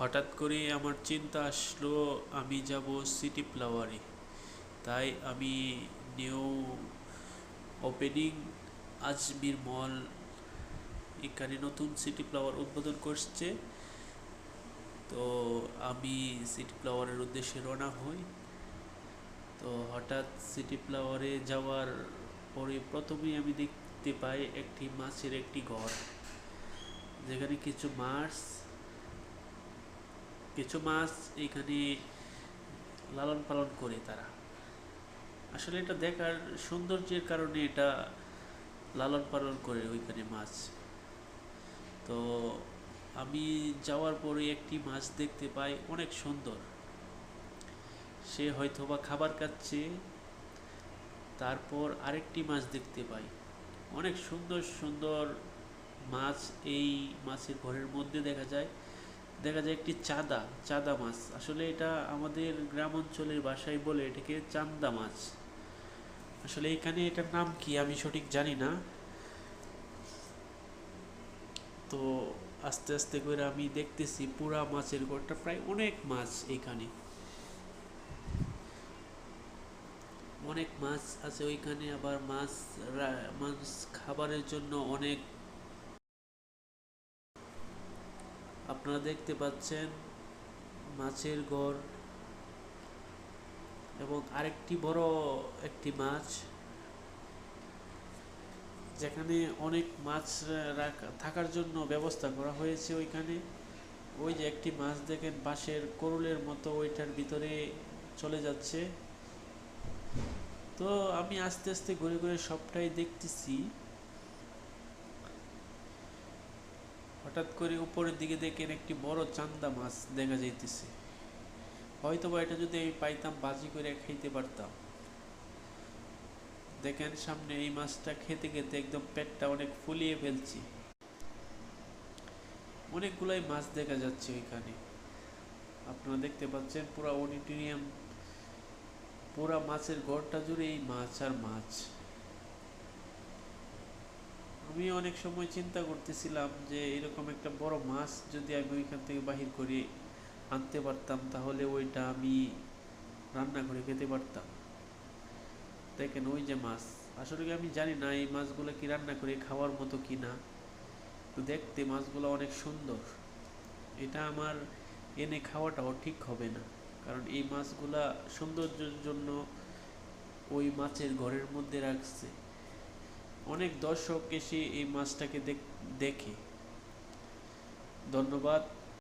হঠাৎ করে আমার চিন্তা আসলো আমি যাব সিটি ফ্লাওয়ারে। তাই আমি নিউ ওপেনিং আজমির মল এখানে নতুন সিটি ফ্লাওয়ার উদ্বোধন করছে। তো আমি সিটি ফ্লাওয়ারের উদ্দেশ্যে রওনা হই। তো হঠাৎ সিটি ফ্লাওয়ারে যাওয়ার পরে প্রথমেই আমি দেখতে পাই একটি মাছের একটি ঘর, যেখানে কিছু মাছ এখানে লালন পালন করে তারা। আসলে এটা দেখার সৌন্দর্যের কারণে এটা লালন পালন করে ওইখানে মাছ। তো আমি যাওয়ার পরে একটি মাছ দেখতে পাই অনেক সুন্দর, সে হয়তোবা খাবার খাচ্ছে। তারপর আরেকটি মাছ দেখতে পাই, অনেক সুন্দর সুন্দর মাছ এই মাছের ঘরের মধ্যে দেখা যায় একটি চাঁদা মাছ। আসলে এটা আমাদের গ্রাম অঞ্চলের ভাষায় বলে এটাকে চান্দা মাছ। আসলে এখানে এটার নাম কি আমি সঠিক জানি না। তো আস্তে আস্তে করে আমি দেখতেছি পুরা মাছের ঘরটা, প্রায় অনেক মাছ এখানে, অনেক মাছ আছে ওইখানে। আবার মাছ খাবারের জন্য অনেক, আপনারা দেখতে পাচ্ছেন মাছের ঘর। এবং আরেকটি বড় একটি মাছ, যেখানে অনেক মাছ থাকার জন্য ব্যবস্থা করা হয়েছে ওইখানে। ওই যে একটি মাছ দেখেন বাঁশের কোরুলের মতো, ওইটার ভিতরে চলে যাচ্ছে। তো আমি আস্তে আস্তে ঘুরে ঘুরে সবটাই দেখতেছি। হঠাৎ করে উপরের দিকে দেখেন একটি বড় চান্দা মাছ দেখা যাইতেছে। হয়তো বা এটা যদি আমি পাইতাম বাজি করে খাইতে পারতাম। দেখেন সামনে এই মাছটা খেতে খেতে একদম পেটটা অনেক ফুলিয়ে ফেলছি। অনেকগুলাই মাছ দেখা যাচ্ছে ওইখানে। আপনারা দেখতে পাচ্ছেন পুরা অডিটোরিয়াম, পুরা মাছের ঘরটা জুড়ে এই মাছ আর মাছ। আমি অনেক সময় চিন্তা করতেছিলাম যে এরকম একটা বড় মাছ যদি আমি ওইখান থেকে বাহির করে আনতে পারতাম, তাহলে ওইটা আমি রান্না করে খেতে পারতাম। দেখেন ওই যে মাছ, আসলে কি আমি জানি না এই মাছগুলো কি রান্না করে খাওয়ার মতো কি না। তো দেখতে মাছগুলো অনেক সুন্দর। এটা আমার এনে খাওয়াটাও ঠিক হবে না, কারণ এই মাছগুলা সৌন্দর্যের জন্য ওই মাছের ঘরের মধ্যে রাখছে। অনেক দর্শক এসে এই মাছটাকে দেখে। ধন্যবাদ।